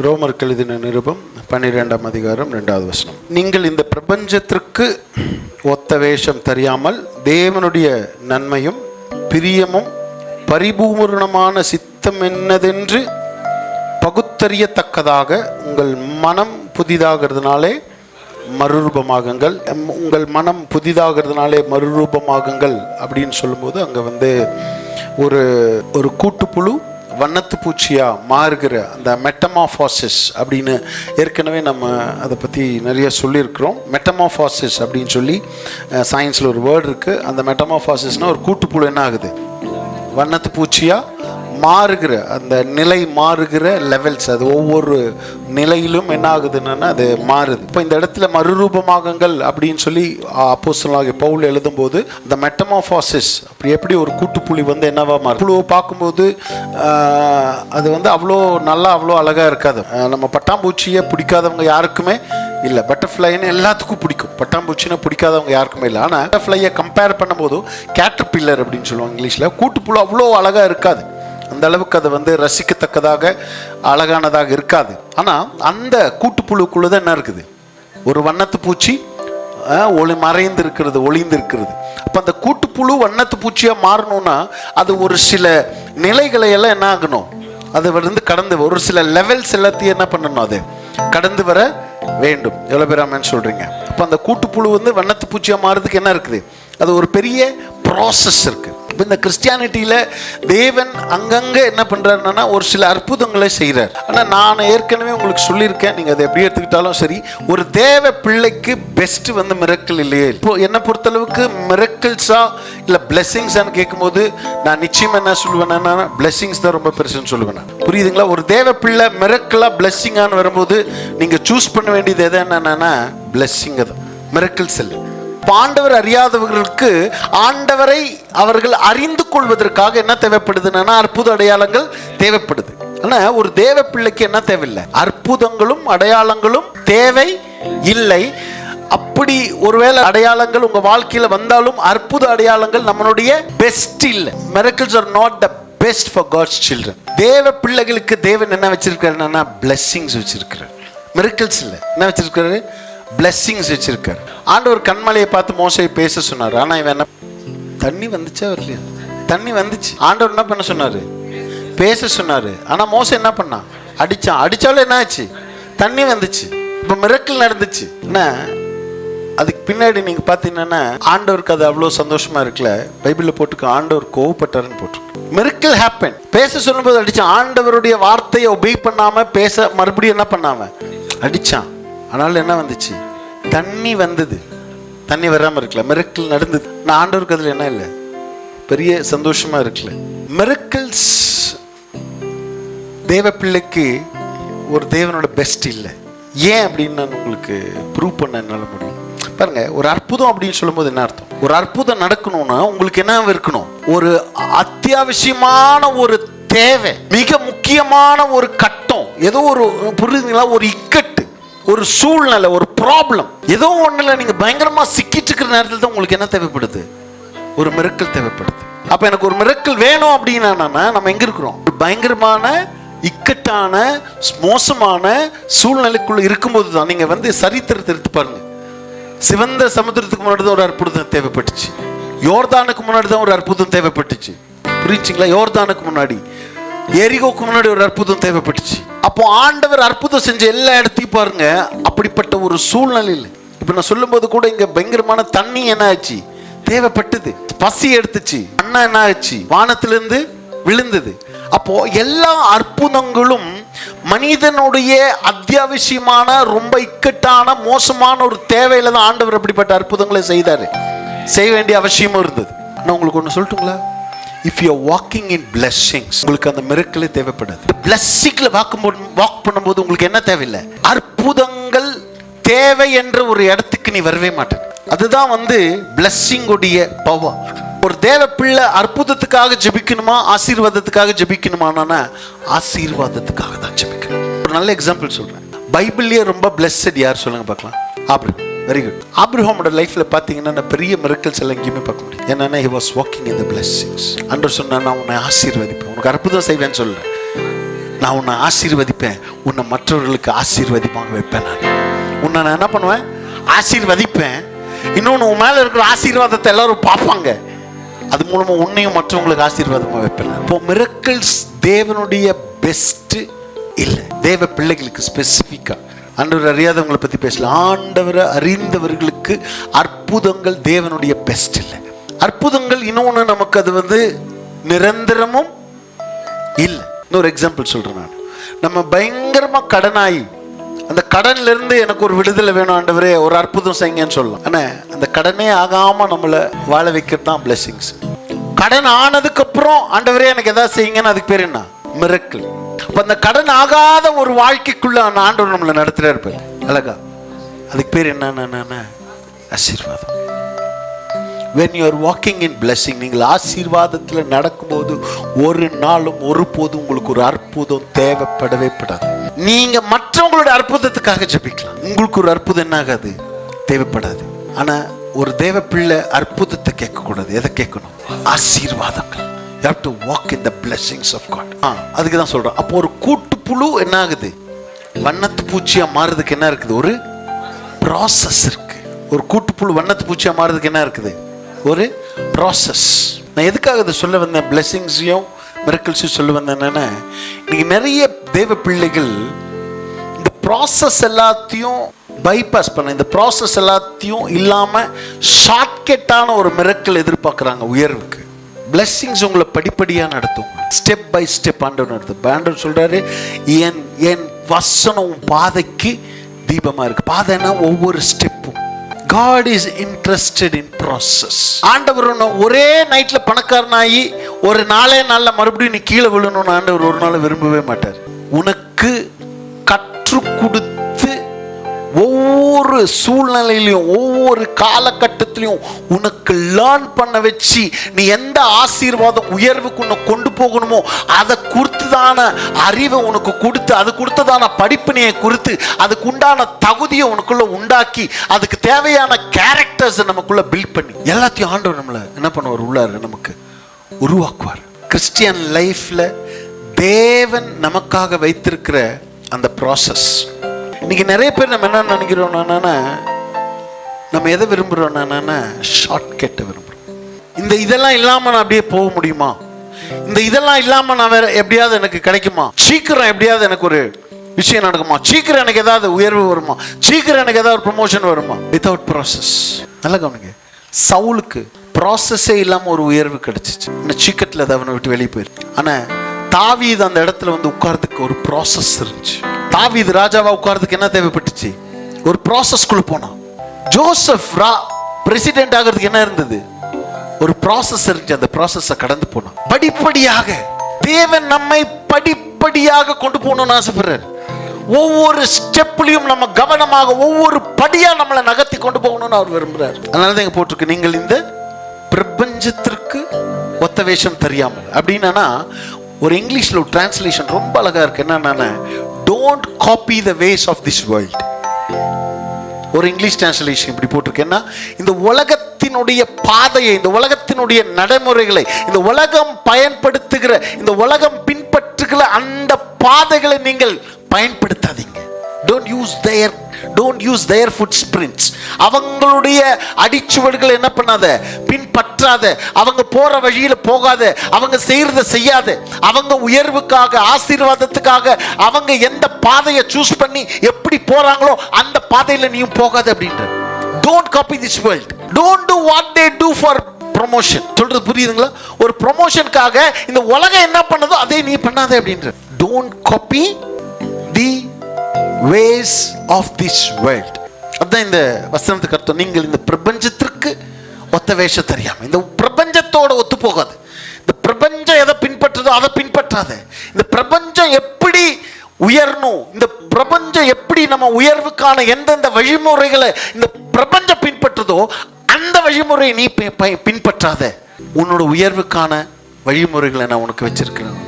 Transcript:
ரோமருக்கு எழுதின நிருபம் 12ஆம் அதிகாரம் 2வது வசனம். நீங்கள் இந்த பிரபஞ்சத்திற்கு ஒத்த வேஷம் தெரியாமல் தேவனுடைய நன்மையும் பிரியமும் பரிபூர்ணமான சித்தம் என்னதென்று பகுத்தறியத்தக்கதாக உங்கள் மனம் புதிதாகிறதுனாலே மறுரூபமாகுங்கள். உங்கள் மனம் புதிதாகிறதுனாலே மறுரூபமாகுங்கள் அப்படின்னு சொல்லும்போது அங்கே ஒரு கூட்டுப்புழு வண்ணத்து பூச்சியா மாறுகிற அந்த மெட்டமாஃபாசிஸ் அப்படின்னு ஏற்கனவே நம்ம அதை பற்றி நிறைய சொல்லியிருக்கிறோம். மெட்டமாஃபாசிஸ் அப்படின்னு சொல்லி சயின்ஸில் ஒரு வேர்டு இருக்குது. அந்த மெட்டமாஃபாசிஸ்னால் ஒரு கூட்டுப்புழு என்ன ஆகுது, வண்ணத்து பூச்சியா மாறுகிற அந்த நிலை மாறுகிற லெவல்ஸ், அது ஒவ்வொரு நிலையிலும் என்ன ஆகுதுன்னா அது மாறுது. இப்போ இந்த இடத்துல மறுரூபமாகுங்கள் அப்படின்னு சொல்லி அப்போஸ்தலனாகிய பவுல் எழுதும்போது இந்த மெட்டமாஃபாசிஸ் அப்படி எப்படி ஒரு கூட்டுப்புழி என்னவா மாறும். புழுவை பார்க்கும்போது அது அவ்வளோ நல்லா அவ்வளோ அழகாக இருக்காது. நம்ம பட்டாம்பூச்சியை பிடிக்காதவங்க யாருக்குமே இல்லை, பட்டர்ஃப்ளைன்னு எல்லாத்துக்கும் பிடிக்கும். பட்டாம்பூச்சின்னு பிடிக்காதவங்க யாருக்குமே இல்லை. ஆனால் பட்டர்ஃப்ளையை கம்பேர் பண்ணும்போது கேட்டர்பில்லர் அப்படின்னு சொல்லுவாங்க இங்கிலீஷில், கூட்டுப்புழு அவ்வளோ அழகாக இருக்காது. அந்த அளவுக்கு அது ரசிக்கத்தக்கதாக அழகானதாக இருக்காது. ஆனால் அந்த கூட்டுப்புழுக்குள்ளே தான் என்ன இருக்குது, ஒரு வண்ணத்து பூச்சி மறைந்து இருக்கிறது, ஒளிந்து இருக்கிறது. அப்போ அந்த கூட்டுப்புழு வண்ணத்து பூச்சியாக மாறணும்னா அது ஒரு சில நிலைகளை எல்லாம் என்ன ஆகணும், அது கடந்து ஒரு சில லெவல்ஸ் எல்லாத்தையும் என்ன பண்ணணும், அது கடந்து வர வேண்டும். எவ்வளோ பேர் ஆமென் சொல்கிறீங்க? அப்போ அந்த கூட்டுப்புழு வண்ணத்து பூச்சியாக மாறுறதுக்கு என்ன இருக்குது, அது ஒரு பெரிய ப்ராசஸ் இருக்குது. இப்போ இந்த கிறிஸ்டியானிட்டியில் தேவன் அங்கங்கே என்ன பண்ணுறாருன்னா ஒரு சில அற்புதங்களை செய்கிறார். ஆனால் நான் ஏற்கனவே உங்களுக்கு சொல்லியிருக்கேன், நீங்கள் அதை எப்படி எடுத்துக்கிட்டாலும் சரி, ஒரு தேவ பிள்ளைக்கு பெஸ்ட்டு மிரக்கிள் இல்லையே. இப்போ என்னை பொறுத்தளவுக்கு மிரக்கிள்ஸா இல்லை பிளெஸ்ஸிங்ஸான்னு கேட்கும்போது நான் நிச்சயம் என்ன சொல்லுவேன்னா பிளெஸ்ஸிங்ஸ் தான் ரொம்ப பெருசுன்னு சொல்லுவேன். புரியுதுங்களா? ஒரு தேவ பிள்ளை மிரக்கிளாக பிளெஸ்ஸிங்கான்னு வரும்போது நீங்கள் சூஸ் பண்ண வேண்டியது எது என்னன்னா பிளெஸ்ஸிங் தான், மிரக்கிள்ஸ் இல்லை. ஆண்டவர் அறியாதவர்களுக்கு ஆண்டவரை அவர்கள் அறிந்து கொள்வதற்காக என்ன தேவைப்படுதுன்னா அற்புத அடையாளங்கள் தேவைப்படுது. ஆனால் ஒரு தேவ பிள்ளைக்கு என்ன தேவையில்லை, அற்புதங்களும் அடையாளங்களும் தேவை இல்லை. அப்படி ஒருவேளை அடையாளங்கள் உங்க வாழ்க்கையில வந்தாலும் அற்புத அடையாளங்கள் நம்மளுடைய பெஸ்ட் இல்லை. miracles are not the best for God's children. தேவ பிள்ளைகளுக்கு தேவன் என்ன வச்சிருக்காருன்னா blessings வச்சிருக்கிறார். miracles இல்லை, என்ன வச்சிருக்காரு, blessings வச்சிருக்காரு. ஆண்டவர் கண்மலையை பார்த்து மோசையை பேச சொன்னார். ஆனால் இவன் என்ன, தண்ணி வந்துச்சா வரலையா, தண்ணி வந்துச்சு. ஆண்டவர் என்ன பண்ண சொன்னார், பேச சொன்னார். ஆனால் மோசை என்ன பண்ணான், அடித்தான். அடித்தாலும் என்ன ஆச்சு, தண்ணி வந்துச்சு. இப்போ மிரக்கிள் நடந்துச்சு. என்ன அதுக்கு பின்னாடி நீங்கள் பார்த்தீங்கன்னா ஆண்டவருக்கு அது அவ்வளோ சந்தோஷமாக இருக்குல்ல. பைபிளில் போட்டுக்க ஆண்டவர் கோவப்பட்டாருன்னு போட்டிருக்கு. Miracle happen. பேச சொல்லும்போது அடித்தான். ஆண்டவருடைய வார்த்தையை ஒபே பண்ணாமல் பேச மறுபடியும் என்ன பண்ணாமல் அடித்தான். அதனால என்ன வந்துச்சு, தண்ணி வந்தது. தண்ணி வராமல் இருக்கல, மிரக்கிள் நடந்தது. நான் ஆண்டவருக்கு அதில் என்ன இல்லை, பெரிய சந்தோஷமா இருக்குல்ல. மிரக்கிள்ஸ் தேவ பிள்ளைக்கு ஒரு தேவனோட பெஸ்ட் இல்லை. ஏன் அப்படின்னு நான் உங்களுக்கு ப்ரூவ் பண்ண என்னால் முடியும். பாருங்க, ஒரு அற்புதம் அப்படின்னு சொல்லும்போது என்ன அர்த்தம், ஒரு அற்புதம் நடக்கணும்னா உங்களுக்கு என்ன இருக்கணும், ஒரு அத்தியாவசியமான ஒரு தேவை, மிக முக்கியமான ஒரு கட்டம், ஏதோ ஒரு புரியுதுங்களா, ஒரு இக்கட்டு, ஒரு சூழ்நிலை, ஒரு ப்ராப்ளம், ஏதோ ஒண்ணுல நீங்க பயங்கரமா சிக்கிட்டு இருக்கிற நேரத்தில் தான் உங்களுக்கு என்ன தேவைப்படுது, ஒரு மிரக்கிள் தேவைப்படுது. அப்ப எனக்கு ஒரு மிரக்கிள் வேணும் அப்படின்னா நம்ம எங்க இருக்கிறோம், பயங்கரமான இக்கட்டான மோசமான சூழ்நிலைக்குள்ள இருக்கும்போது தான். நீங்க சரித்திரத்தை எடுத்து பாருங்க. சிவந்த சமுத்திரத்துக்கு முன்னாடி தான் ஒரு அற்புதம் தேவைப்பட்டுச்சு. யோர்தானுக்கு முன்னாடி தான் ஒரு அற்புதம் தேவைப்பட்டுச்சு. புரியுச்சுங்களா? யோர்தானுக்கு முன்னாடி, எரிகோக்கு முன்னாடி ஒரு அற்புதம் தேவைப்பட்டுச்சு. அப்போ ஆண்டவர் அற்புதம் செஞ்ச எல்லா இடத்தையும் பாருங்க, அப்படிப்பட்ட ஒரு சூழ்நிலையில். இப்ப நான் சொல்லும் போது கூட இங்க பயங்கரமான தண்ணி என்ன ஆச்சு, தேவைப்பட்டது. பசி எடுத்துச்சு, அண்ணா என்ன ஆச்சு, வானத்திலிருந்து விழுந்தது. அப்போ எல்லா அற்புதங்களும் மனிதனுடைய அத்தியாவசியமான ரொம்ப இக்கட்டான மோசமான ஒரு தேவையில தான் ஆண்டவர் அப்படிப்பட்ட அற்புதங்களை செய்தாரு. செய்ய வேண்டிய அவசியமும் இருந்தது. நான் உங்களுக்கு ஒன்று சொல்லட்டுங்களா, if you are walking in blessings, உங்களுக்கு அந்த மிரக்கிளே தேவைப்படாது. blessingல வாக் பண்ணும்போது உங்களுக்கு என்ன தேவையில்லை, அற்புதங்கள் தேவை என்ற ஒரு இடத்துக்கு நீ வரவே மாட்டேன். அதுதான் blessing உடைய பவர். ஒரு தேவ பிள்ளை அற்புதத்துக்காக ஜெபிக்கணுமா ஆசீர்வாதத்துக்காக ஜெபிக்கணுமானா ஆசீர்வாதத்துக்காக தான் ஜெபிக்கணும். ஒரு நல்ல எக்ஸாம்பிள் சொல்றேன். பைபிள்லயே ரொம்ப blessed யார் சொல்லுங்க பார்க்கலாம், ஆபிரகாம். Very good. ஆபிரகாமோட லைஃப்ல பாத்தீங்கன்னா பெரிய மிரக்கிள்ஸ் எல்லாம் எங்கேயுமே பார்க்க முடியும். என்னன்னா he was walking in the blessings. ஆண்டவர் சொன்னா நான் உன்னை ஆசீர்வதிப்பேன், உனக்கு அற்புதம் செய்வேன்னு சொல்றேன். நான் உன்னை ஆசீர்வதிப்பேன், உன்னை மற்றவர்களுக்கு ஆசீர்வதிப்பாக வைப்பேன். உன்னை நான் என்ன பண்ணுவேன்? ஆசீர்வதிப்பேன். இன்னொன்று, உன் மேலே இருக்கிற ஆசீர்வாதத்தை எல்லாரும் பார்ப்பாங்க. அது மூலமாக உன்னையும் மற்றவங்களுக்கு ஆசீர்வாதமாக வைப்பேன். இப்போ மிரக்கிள்ஸ் தேவனுடைய பெஸ்ட் இல்லை, தேவ பிள்ளைகளுக்கு ஸ்பெசிஃபிக்காக. ஆண்டவர் அறியாதவங்களை பற்றி பேசலாம். ஆண்டவரை அறிந்தவர்களுக்கு அற்புதங்கள் தேவனுடைய பெஸ்ட் இல்லை. அற்புதங்கள் இன்னொன்று, நமக்கு அது நிரந்தரமும் இல்லை. இன்னொரு எக்ஸாம்பிள் சொல்கிறேன் நான். நம்ம பயங்கரமாக கடனாகி அந்த கடன்ல இருந்து எனக்கு ஒரு விடுதலை வேணும் ஆண்டவரே, ஒரு அற்புதம் செய்யுங்கன்னு சொல்லலாம். ஆனால் அந்த கடனே ஆகாமல் நம்மளை வாழ வைக்கிறது தான் பிளெஸிங்ஸ். கடன் ஆனதுக்கப்புறம் ஆண்டவரே எனக்கு எதாவது செய்யுங்கன்னு, அதுக்கு பேர் என்ன? மிரக்கிள். அப்போ அந்த கடன் ஆகாத ஒரு வாழ்க்கைக்குள்ள அந்த ஆண்டவர் நம்மளை நடத்துகிற இருப்பார் அழகா. அதுக்கு பேர் என்னன்னா ஆசீர்வாதம். when you are walking in blessing, நீங்கள் ஆசீர்வாதத்தில் நடக்கும்போது ஒரு நாளும் ஒருபோதும் உங்களுக்கு ஒரு அற்புதம் தேவைப்படவே படாது. நீங்க மற்றவங்களுடைய அற்புதத்துக்காக ஜெபிக்கலாம், உங்களுக்கு ஒரு அற்புதம் என்ன ஆகாது? தேவைப்படாது. ஆனா ஒரு தேவ பிள்ளை அற்புதத்தை கேட்கக்கூடாது. எதை கேட்கணும்? ஆசீர்வாதங்கள். You have to walk in the blessings of God. அதுக்கு தான் சொல்றேன். அப்போ ஒரு கூட்டு புழு என்ன ஆகுது? வண்ணத்து பூச்சியா மாறுறதுக்கு என்ன இருக்குது? ஒரு ப்ராசஸ் இருக்கு. ஒரு கூட்டு புழு வண்ணத்து பூச்சியா மாறுறதுக்கு என்ன இருக்குது? ஒரு ப்ராசஸ். நான் எதுக்காக இதை சொல்ல வந்தேன்? பிளெஸிங்ஸையும் மிரக்கிள்ஸையும் சொல்ல வந்தேன். என்னன்னா, இன்னைக்கு நிறைய தேவ பிள்ளைகள் இந்த ப்ராசஸ் எல்லாத்தையும் பைபாஸ் பண்ண, இந்த ப்ராசஸ் எல்லாத்தையும் இல்லாமல் ஷார்ட்கட்டான ஒரு மிரக்கிள் எதிர்பார்க்குறாங்க உயர்வுக்கு. பிளெஸிங்ஸ் உங்களை படிப்படியாக நடத்தும், ஸ்டெப் பை ஸ்டெப் ஆண்டவர் நடத்தும். ஆண்டவர் சொல்கிறாரு, என் வசனம் பாதைக்கு தீபமாக இருக்கு. பாதைன்னா ஒவ்வொரு ஸ்டெப்பும். God is interested in process. ஆண்டவர் ஒரே நைட்ல பணக்காரனாகி ஒரு நாளே நாளில் மறுபடியும் நீ கீழே விழணும்னு ஆண்டவர் ஒரு நாள் விரும்பவே மாட்டார். உனக்கு கற்றுக் கொடுத்து ஒவ்வொரு சூழ்நிலையிலையும் ஒவ்வொரு காலகட்டத்திலையும் உனக்கு லேர்ன் பண்ண வச்சு நீ எந்த ஆசீர்வாதம் உயர்வுக்கு உன்னை கொண்டு போகணுமோ அதை கொடுத்ததான அறிவை உனக்கு கொடுத்து, அது கொடுத்ததான படிப்பினையை கொடுத்து, அதுக்கு உண்டான தகுதியை உனக்குள்ள உண்டாக்கி, அதுக்கு தேவையான கேரக்டர்ஸ் நமக்குள்ள பில்ட் பண்ணி எல்லாத்தையும் ஆண்டவர் நம்மளை என்ன பண்ணுவார்? உள்ளார் நமக்கு உருவாக்குவார். கிறிஸ்டியன் லைஃப்ல தேவன் நமக்காக வைத்திருக்கிற அந்த ப்ராசஸ். இன்னைக்கு நிறைய பேர் நம்ம என்ன நினைக்கிறோம்னா, நம்ம எதை விரும்புகிறோம்னா ஷார்ட்கட்டை விரும்புகிறோம். இதெல்லாம் இல்லாமல் நான் அப்படியே போக முடியுமா? இதெல்லாம் இல்லாமல் நான் வேற எப்படியாவது எனக்கு கிடைக்குமா? சீக்கிரம் எப்படியாவது எனக்கு ஒரு விஷயம் நடக்குமா? சீக்கிரம் எனக்கு ஏதாவது உயர்வு வருமா? சீக்கிரம் எனக்கு ஏதாவது ப்ரமோஷன் வருமா? Without process. நல்லா கவனிங்க, சவுலுக்கு ப்ராசஸே இல்லாமல் ஒரு உயர்வு கிடைச்சிச்சு. இன்னும் சீக்கிரத்தில் அதை அவனை விட்டு வெளியே போயிருக்கு. ஆனால் தாவீது அந்த இடத்துல உட்கார்றதுக்கு ஒரு ப்ராசஸ் இருந்துச்சு. தாவீது ராஜாவா உட்கார்றதுக்கு என்ன தேவைப்பட்டுச்சு? ஒரு ப்ராசஸ்க்குள்ள போனான். ஜோசப் பிரசிடென்ட் ஆகிறதுக்கு என்ன இருந்தது? ஒரு ப்ராசஸ் இருந்துச்சு. அந்த ப்ராசஸை கடந்து போனான். படிப்படியாக தேவன் நம்மை படிப்படியாக கொண்டு போகணும்னு ஆசைப்படுறாரு. ஒவ்வொரு ஸ்டெப்லையும் நம்ம கவனமாக ஒவ்வொரு படியா நம்மளை நகர்த்தி கொண்டு போகணும்னு அவர் விரும்புறாரு. அதனாலதான் இங்க போட்டிருக்கு, நீங்கள் இந்த பிரபஞ்சத்திற்கு ஒத்த வேஷம் தெரியாமல். அப்படின்னா ஒரு இங்கிலீஷ்ல ஒரு டிரான்ஸ்லேஷன் ரொம்ப அழகா இருக்கு. என்னன்னா, don't copy the ways of this world. ஒரு இங்கிலீஷ் டிரான்ஸ்லேஷன் இப்படி போட்டிருக்கேன்னா, இந்த உலகத்தினுடைய பாதையை, இந்த உலகத்தினுடைய நடைமுறைகளை, இந்த உலகம் பயன்படுத்துகிற, இந்த உலகம் பின்பற்றுகிற அந்த பாதைகளை நீங்கள் பயன்படுத்தாதீங்க. Don't use their footprints. அவங்களுடைய அடிச்சுவடுகளை என்ன பண்ணாத? பின்பற்றாத. அவங்க போற வழியில போகாத. அவங்க செய்யறத செய்யாத. அவங்க உயர்வுக்காக, ஆசீர்வாதத்துக்காக அவங்க எந்த பாதையை சூஸ் பண்ணி எப்படி போறாங்களோ அந்த பாதையில நீயும் போகாத அப்படின்ற. Don't copy this world. Don't do what they do for promotion. சொல்றது புரியுதுங்களா? ஒரு ப்ரமோஷனுக்காக இந்த உலகம் என்ன பண்ணதோ அதே நீ பண்ணாத அப்படின்ற. Don't copy the ways of this world. அதான் இந்த வசனத்துக்கு அர்த்தம். நீங்கள் இந்த பிரபஞ்சத்திற்கு ஒத்த வேஷம் தெரியாம, இந்த பிரபஞ்சத்தோட ஒத்து போகாது. இந்த பிரபஞ்சம் எதை பின்பற்றதோ அதை பின்பற்றாத. இந்த பிரபஞ்சம் எப்படி உயரணும், இந்த பிரபஞ்சம் எப்படி நம்ம உயர்வுக்கான எந்தெந்த வழிமுறைகளை இந்த பிரபஞ்சம் பின்பற்றதோ அந்த வழிமுறையை நீ பின்பற்றாத. உன்னோட உயர்வுக்கான வழிமுறைகளை நான் உனக்கு வச்சிருக்கிறேன்.